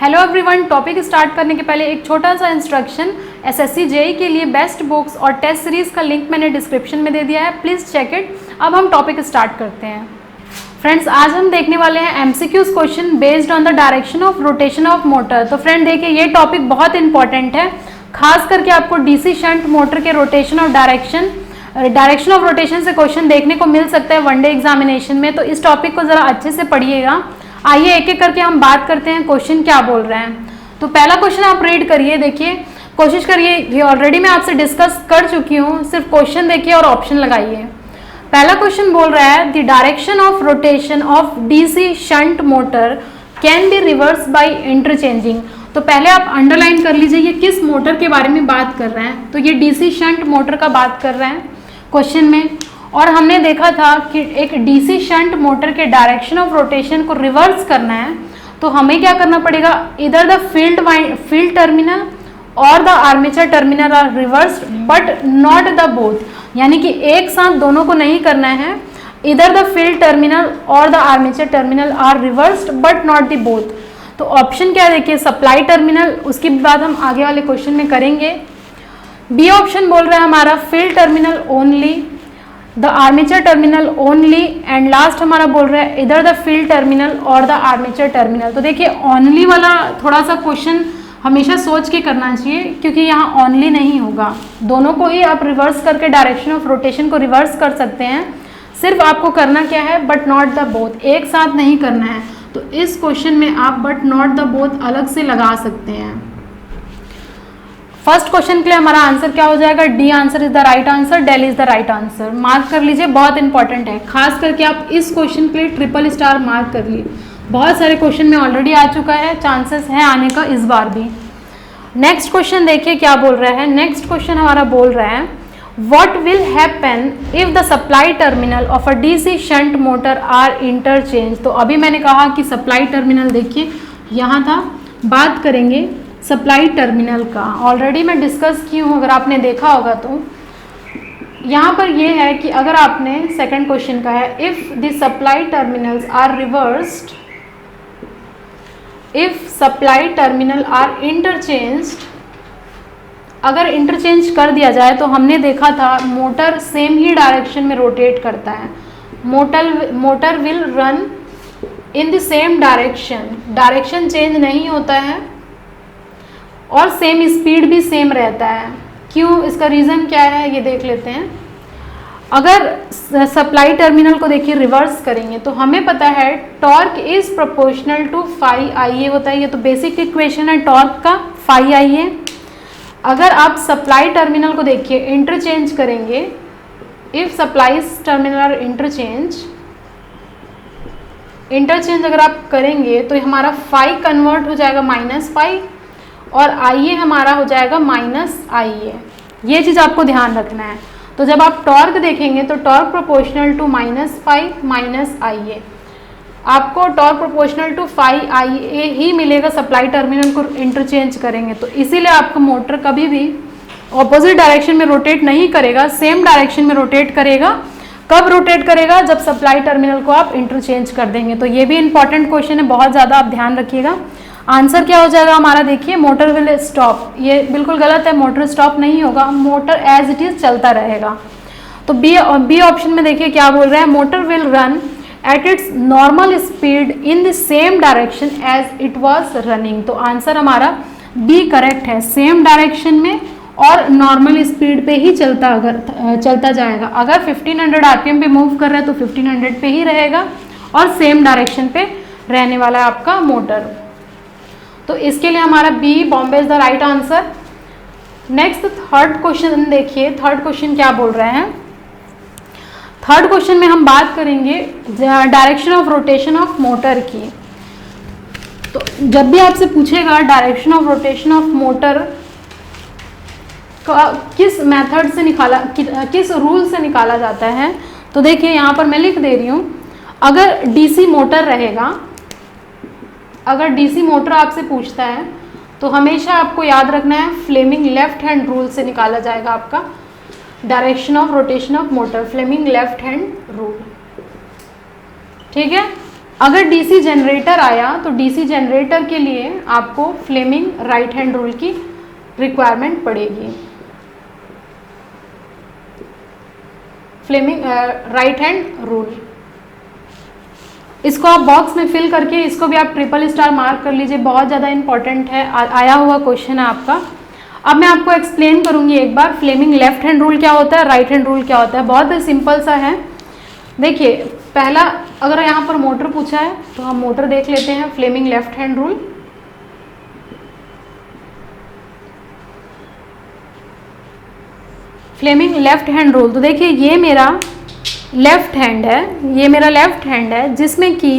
Hello everyone, topic start करने के पहले एक छोटा सा इंस्ट्रक्शन। एसएससी जेईई के लिए बेस्ट बुक्स और टेस्ट सीरीज का लिंक मैंने डिस्क्रिप्शन में दे दिया है, प्लीज़ चेक इट। अब हम टॉपिक स्टार्ट करते हैं। फ्रेंड्स, आज हम देखने वाले हैं MCQs question based on the direction of rotation of motor. तो फ्रेंड देखिए, ये टॉपिक बहुत इंपॉर्टेंट है, खास करके आपको डीसी शंट मोटर के रोटेशन और डायरेक्शन ऑफ रोटेशन से क्वेश्चन देखने को मिल सकता है वनडे एग्जामिनेशन में। तो इस टॉपिक को ज़रा अच्छे से पढ़िएगा। आइए एक एक करके हम बात करते हैं क्वेश्चन क्या बोल रहे हैं। तो पहला क्वेश्चन आप रीड करिए, देखिए, कोशिश करिए, ये ऑलरेडी मैं आपसे डिस्कस कर चुकी हूँ, सिर्फ क्वेश्चन देखिए और ऑप्शन लगाइए। पहला क्वेश्चन बोल रहा है the direction of rotation of DC shunt motor can be reverse by interchanging. तो पहले आप अंडरलाइन कर लीजिए ये किस मोटर के बारे में बात कर रहे हैं। तो ये डीसी शंट मोटर का बात कर रहे हैं क्वेश्चन में। और हमने देखा था कि एक डीसी शंट मोटर के डायरेक्शन ऑफ रोटेशन को रिवर्स करना है तो हमें क्या करना पड़ेगा, इधर द फील्ड टर्मिनल और the armature terminal are reversed but not the both. यानी कि एक साथ दोनों को नहीं करना है, इधर द फील्ड टर्मिनल और the armature terminal are reversed but not the both. तो ऑप्शन क्या है, देखिए, सप्लाई टर्मिनल, उसकी बात हम आगे वाले क्वेश्चन में करेंगे। बी ऑप्शन बोल रहा है हमारा field terminal only, the armature terminal only, and last हमारा बोल रहा है इधर द फील्ड टर्मिनल और द आर्मेचर टर्मिनल। तो देखिए, ओनली वाला थोड़ा सा क्वेश्चन हमेशा सोच के करना चाहिए, क्योंकि यहाँ ओनली नहीं होगा, दोनों को ही आप रिवर्स करके डायरेक्शन ऑफ रोटेशन को रिवर्स कर सकते हैं। सिर्फ आपको करना क्या है, बट नॉट द बोथ, एक साथ नहीं करना है। तो इस क्वेश्चन में आप बट नॉट द बोथ अलग से लगा सकते हैं। फर्स्ट क्वेश्चन के लिए हमारा आंसर क्या हो जाएगा, D answer is the right answer, dell is the right answer. Mark कर लीजिए, बहुत इंपॉर्टेंट है, खास करके आप इस क्वेश्चन के लिए ट्रिपल स्टार मार्क कर लिए। बहुत सारे क्वेश्चन में ऑलरेडी आ चुका है, चांसेस है आने का इस बार भी। नेक्स्ट क्वेश्चन देखिए क्या बोल रहा है। नेक्स्ट क्वेश्चन हमारा बोल रहा है what will happen if the supply terminal of a DC shunt motor are interchange. तो अभी मैंने कहा कि सप्लाई टर्मिनल, देखिए यहाँ था, बात करेंगे सप्लाई टर्मिनल का, ऑलरेडी मैं डिस्कस की हूँ, अगर आपने देखा होगा तो। यहाँ पर ये है कि अगर आपने सेकंड क्वेश्चन का है if the supply terminals are reversed, if supply terminal are interchanged, अगर इंटरचेंज कर दिया जाए तो हमने देखा था मोटर सेम ही डायरेक्शन में रोटेट करता है। Motor will run in the same direction, direction change नहीं होता है और सेम स्पीड भी सेम रहता है। क्यों, इसका रीज़न क्या है ये देख लेते हैं। अगर सप्लाई टर्मिनल को देखिए रिवर्स करेंगे तो हमें पता है torque is proportional to phi I A होता है, ये तो बेसिक इक्वेशन है टॉर्क का, फाई आई ए। अगर आप सप्लाई टर्मिनल को देखिए इंटरचेंज करेंगे, if supply terminal are interchange अगर आप करेंगे तो हमारा फाई कन्वर्ट हो जाएगा माइनस फाई और आई ए हमारा हो जाएगा माइनस आई ए। ये चीज़ आपको ध्यान रखना है। तो जब आप टॉर्क देखेंगे तो torque proportional to minus phi minus I A, आपको torque proportional to phi I A ही मिलेगा सप्लाई टर्मिनल को इंटरचेंज करेंगे। तो इसीलिए आपका मोटर कभी भी ऑपोजिट डायरेक्शन में रोटेट नहीं करेगा, सेम डायरेक्शन में रोटेट करेगा। कब रोटेट करेगा, जब सप्लाई टर्मिनल को आप इंटरचेंज कर देंगे। तो ये भी इंपॉर्टेंट क्वेश्चन है, बहुत ज़्यादा आप ध्यान रखिएगा। आंसर क्या हो जाएगा हमारा, देखिए, मोटर विल स्टॉप। ये बिल्कुल गलत है, मोटर स्टॉप नहीं होगा, मोटर एज इट इज चलता रहेगा। तो बी ऑप्शन में देखिए क्या बोल रहा है, motor will run at its normal speed in the same direction as it was running. तो आंसर हमारा बी करेक्ट है, सेम डायरेक्शन में और नॉर्मल स्पीड पे ही चलता जाएगा। अगर 1500 आरपीएम पे मूव कर रहा है तो 1500 पे ही रहेगा और सेम डायरेक्शन पे रहने वाला है आपका मोटर। तो इसके लिए हमारा B, Bombay is the right answer. Next third question देखिए, थर्ड क्वेश्चन क्या बोल रहे हैं। थर्ड क्वेश्चन में हम बात करेंगे direction of rotation of motor की। तो जब भी आपसे पूछेगा direction of rotation of motor का किस मेथड से निकाला, किस रूल से निकाला जाता है, तो देखिए यहाँ पर मैं लिख दे रही हूँ। अगर डीसी मोटर रहेगा, अगर डीसी मोटर आपसे पूछता है तो हमेशा आपको याद रखना है फ्लेमिंग लेफ्ट हैंड रूल से निकाला जाएगा आपका direction of rotation of motor, Fleming left hand rule. ठीक है, अगर डीसी जनरेटर आया तो डीसी जनरेटर के लिए आपको फ्लेमिंग राइट हैंड रूल की रिक्वायरमेंट पड़ेगी। फ्लेमिंग राइट हैंड रूल, इसको आप बॉक्स में फिल करके इसको भी आप ट्रिपल स्टार मार्क कर लीजिए, बहुत ज़्यादा इंपॉर्टेंट है, आया हुआ क्वेश्चन है आपका। अब मैं आपको एक्सप्लेन करूंगी एक बार फ्लेमिंग लेफ्ट हैंड रूल क्या होता है, राइट हैंड रूल क्या होता है। बहुत ही सिंपल सा है। देखिए पहला, अगर यहाँ पर मोटर पूछा है तो हम मोटर देख लेते हैं। Fleming left hand rule, Fleming left hand rule, तो देखिए ये मेरा लेफ्ट हैंड है, ये मेरा लेफ्ट हैंड है जिसमें कि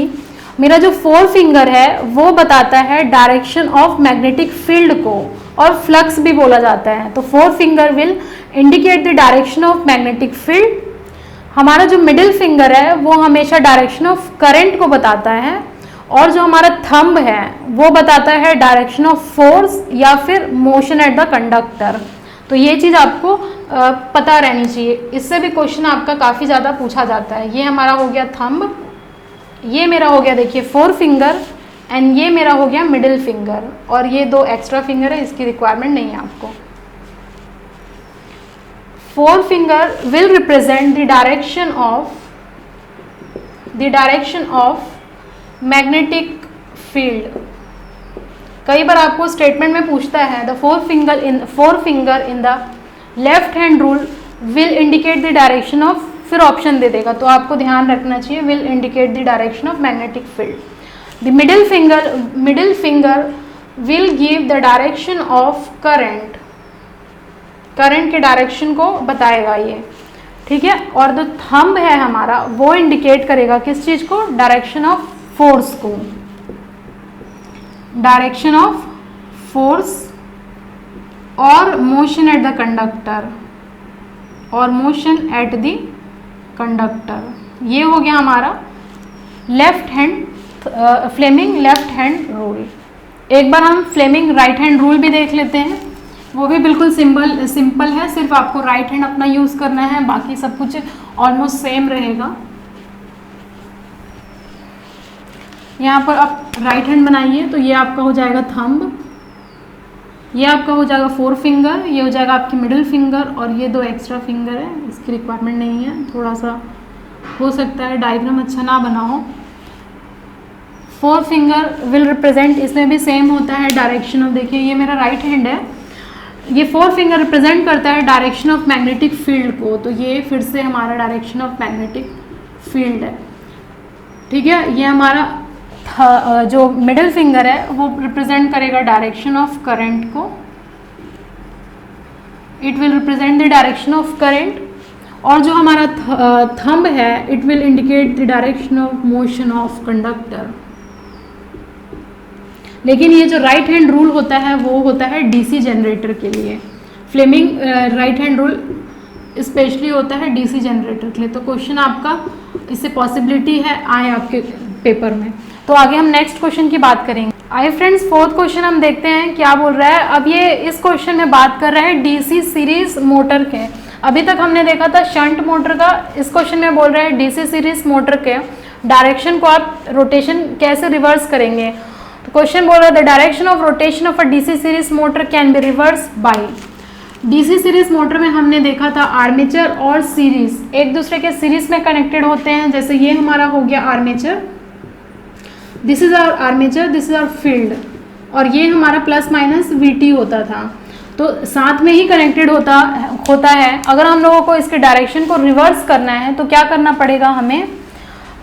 मेरा जो फोर फिंगर है वो बताता है डायरेक्शन ऑफ मैग्नेटिक फील्ड को, और फ्लक्स भी बोला जाता है। तो four finger will indicate the direction of magnetic field. हमारा जो मिडिल फिंगर है वो हमेशा डायरेक्शन ऑफ करंट को बताता है, और जो हमारा थंब है वो बताता है डायरेक्शन ऑफ फोर्स या फिर मोशन एट द कंडक्टर। तो ये चीज़ आपको पता रहनी चाहिए, इससे भी क्वेश्चन आपका काफ़ी ज़्यादा पूछा जाता है। ये हमारा हो गया थंब, ये मेरा हो गया देखिए फोर फिंगर, एंड ये मेरा हो गया मिडिल फिंगर, और ये दो एक्स्ट्रा फिंगर है, इसकी रिक्वायरमेंट नहीं है आपको। Four finger will represent the direction of magnetic field. कई बार आपको स्टेटमेंट में पूछता है the four finger in the left hand rule will indicate the direction of, फिर ऑप्शन दे देगा, तो आपको ध्यान रखना चाहिए will indicate the direction of magnetic field. The middle finger will give the direction of current, current के direction को बताएगा ये, ठीक है। और जो थंब है हमारा वो इंडिकेट करेगा किस चीज को, डायरेक्शन ऑफ फोर्स को, डायरेक्शन ऑफ फोर्स और मोशन एट द कंडक्टर, और मोशन एट द कंडक्टर। ये हो गया हमारा left hand Fleming left hand rule. एक बार हम फ्लेमिंग राइट हैंड रूल भी देख लेते हैं, वो भी बिल्कुल सिंपल है, सिर्फ आपको राइट हैंड अपना यूज़ करना है, बाकी सब कुछ ऑलमोस्ट सेम रहेगा। यहाँ पर आप राइट हैंड बनाइए तो ये आपका हो जाएगा थंब, ये आपका हो जाएगा फोर फिंगर, ये हो जाएगा आपकी मिडिल फिंगर, और ये दो एक्स्ट्रा फिंगर है, इसकी रिक्वायरमेंट नहीं है, थोड़ा सा हो सकता है डायग्राम अच्छा ना बना हो। फोर फिंगर विल रिप्रेजेंट, इसमें भी सेम होता है डायरेक्शन ऑफ, देखिए ये मेरा राइट हैंड है, ये फोर फिंगर रिप्रेजेंट करता है डायरेक्शन ऑफ मैग्नेटिक फील्ड को, तो ये फिर से हमारा डायरेक्शन ऑफ मैग्नेटिक फील्ड है, ठीक है। ये हमारा जो मिडिल फिंगर है वो रिप्रेजेंट करेगा डायरेक्शन ऑफ करंट को, it will represent the direction of current, और जो हमारा थंब है it will indicate the direction of motion of conductor. लेकिन ये जो राइट हैंड रूल होता है वो होता है डीसी जनरेटर के लिए। Fleming right hand rule specially होता है डीसी जनरेटर के लिए। तो क्वेश्चन आपका इससे पॉसिबिलिटी है आए आपके पेपर में। तो आगे हम नेक्स्ट क्वेश्चन की बात करेंगे। आइए फ्रेंड्स, फोर्थ क्वेश्चन हम देखते हैं क्या बोल रहा है। अब ये इस क्वेश्चन में बात कर रहा है डीसी सीरीज मोटर के। अभी तक हमने देखा था शंट मोटर का, इस क्वेश्चन में बोल रहे हैं डीसी सीरीज मोटर के डायरेक्शन को आप रोटेशन कैसे रिवर्स करेंगे। तो क्वेश्चन बोल रहा है the direction of rotation of a DC series motor can be reverse by. DC series motor में हमने देखा था आर्मेचर और सीरीज एक दूसरे के सीरीज में कनेक्टेड होते हैं। जैसे ये हमारा हो गया armature, this is our armature, this is our field, और ये हमारा प्लस माइनस वीटी होता था, तो साथ में ही कनेक्टेड होता है। अगर हम लोगों को इसके डायरेक्शन को रिवर्स करना है तो क्या करना पड़ेगा हमें,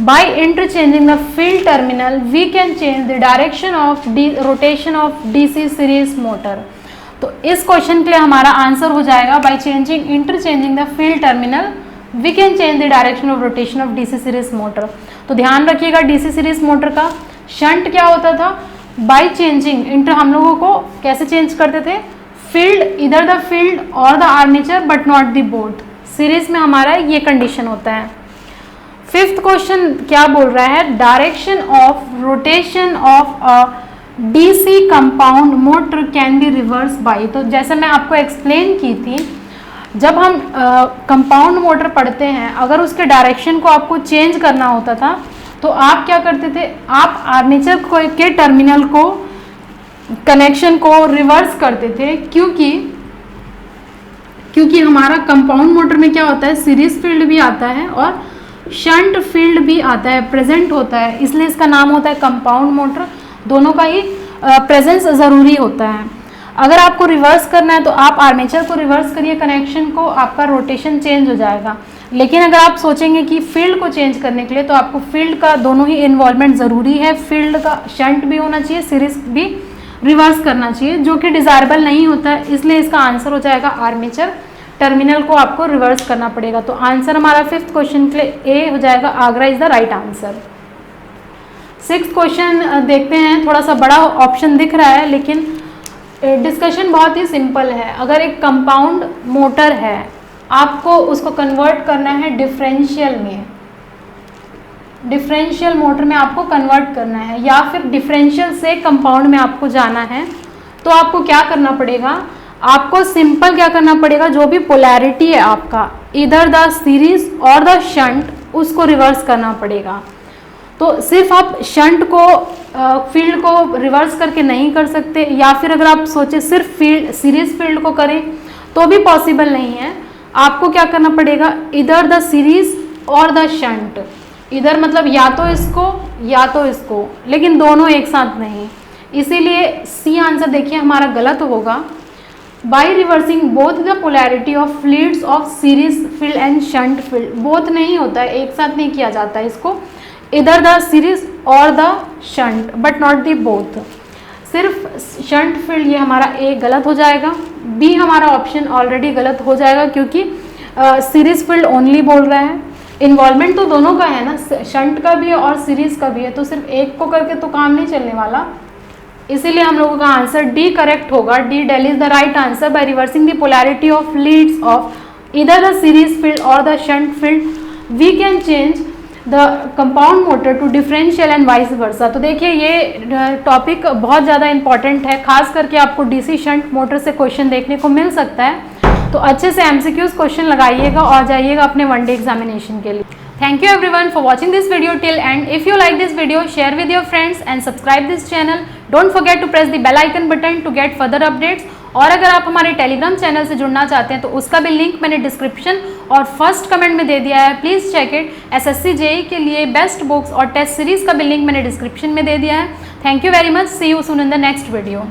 by interchanging the field terminal we can change the direction of rotation of DC series motor. तो इस क्वेश्चन के लिए हमारा आंसर हो जाएगा by changing interchanging the field terminal we can change the direction of rotation of DC series motor. तो ध्यान रखिएगा डीसी सीरीज मोटर का शंट क्या होता था, बाय चेंजिंग इंटर, हम लोगों को कैसे चेंज करते थे, फील्ड, इधर द फील्ड और the armature but not the both. Series में हमारा ये कंडीशन होता है। फिफ्थ क्वेश्चन क्या बोल रहा है, direction of rotation of a DC compound motor can be reverse by. तो जैसे मैं आपको एक्सप्लेन की थी, जब हम कंपाउंड मोटर पढ़ते हैं अगर उसके डायरेक्शन को आपको चेंज करना होता था तो आप क्या करते थे, आप आर्मेचर के टर्मिनल को कनेक्शन को रिवर्स करते थे, क्योंकि हमारा कंपाउंड मोटर में क्या होता है, सीरीज फील्ड भी आता है और शंट फील्ड भी आता है, प्रेजेंट होता है, इसलिए इसका नाम होता है कंपाउंड मोटर। दोनों का ही प्रेजेंस ज़रूरी होता है। अगर आपको रिवर्स करना है तो आप आर्मेचर को रिवर्स करिए कनेक्शन को, आपका रोटेशन चेंज हो जाएगा। लेकिन अगर आप सोचेंगे कि फील्ड को चेंज करने के लिए, तो आपको फील्ड का दोनों ही इन्वॉल्वमेंट ज़रूरी है। फील्ड का शंट भी होना चाहिए, सीरीज भी रिवर्स करना चाहिए, जो कि डिज़ायरेबल नहीं होता है। इसलिए इसका आंसर हो जाएगा आर्मेचर टर्मिनल को आपको रिवर्स करना पड़ेगा। तो आंसर हमारा 5th क्वेश्चन के लिए ए हो जाएगा, Agra is the right answer. 6th question देखते हैं, थोड़ा सा बड़ा ऑप्शन दिख रहा है लेकिन डिस्कशन बहुत ही सिंपल है। अगर एक कंपाउंड मोटर है, आपको उसको कन्वर्ट करना है डिफरेंशियल में, डिफरेंशियल मोटर में आपको कन्वर्ट करना है, या फिर डिफरेंशियल से कंपाउंड में आपको जाना है, तो आपको क्या करना पड़ेगा, आपको सिंपल क्या करना पड़ेगा, जो भी पोलैरिटी है आपका, इधर द सीरीज और द शंट, उसको रिवर्स करना पड़ेगा। तो सिर्फ आप शंट को फील्ड को रिवर्स करके नहीं कर सकते, या फिर अगर आप सोचे सिर्फ फील्ड सीरीज फील्ड को करें तो भी पॉसिबल नहीं है। आपको क्या करना पड़ेगा, इधर द सीरीज और द शंट, इधर मतलब या तो इसको, लेकिन दोनों एक साथ नहीं। इसीलिए सी आंसर देखिए हमारा गलत होगा। By reversing both the polarity of fluids of series field and shunt field, both नहीं होता है, एक साथ नहीं किया जाता है इसको, इधर द सीरीज और the shunt but not the both. सिर्फ शंट फील्ड, ये हमारा ए गलत हो जाएगा। बी हमारा ऑप्शन ऑलरेडी गलत हो जाएगा, क्योंकि सीरीज फील्ड ओनली बोल रहा है। इन्वॉल्वमेंट तो दोनों का है ना, शंट का भी है और सीरीज का भी है, तो सिर्फ एक को करके तो काम नहीं चलने वाला। इसीलिए हम लोगों का आंसर डी करेक्ट होगा। D dell is the right answer. By reversing the polarity of leads of इधर द सीरीज फील्ड और the shunt field we can change the compound motor to differential and vice versa. तो देखिए ये topic बहुत ज़्यादा important है, खास करके आपको डीसी शंट मोटर से क्वेश्चन देखने को मिल सकता है। तो अच्छे से एमसीक्यूज क्वेश्चन लगाइएगा और जाइएगा अपने वनडे एग्जामिनेशन के लिए। Thank you everyone for watching this video till end. If you like this video, share with your friends and subscribe this channel. Don't forget to press the bell icon button to get further updates. और अगर आप हमारे Telegram channel से जुड़ना चाहते हैं तो उसका भी लिंक मैंने डिस्क्रिप्शन और फर्स्ट कमेंट में दे दिया है, please check it. SSC JEE के लिए बेस्ट बुक्स और टेस्ट सीरीज का भी लिंक मैंने डिस्क्रिप्शन में दे दिया है। Thank you very much, see you soon in the next video.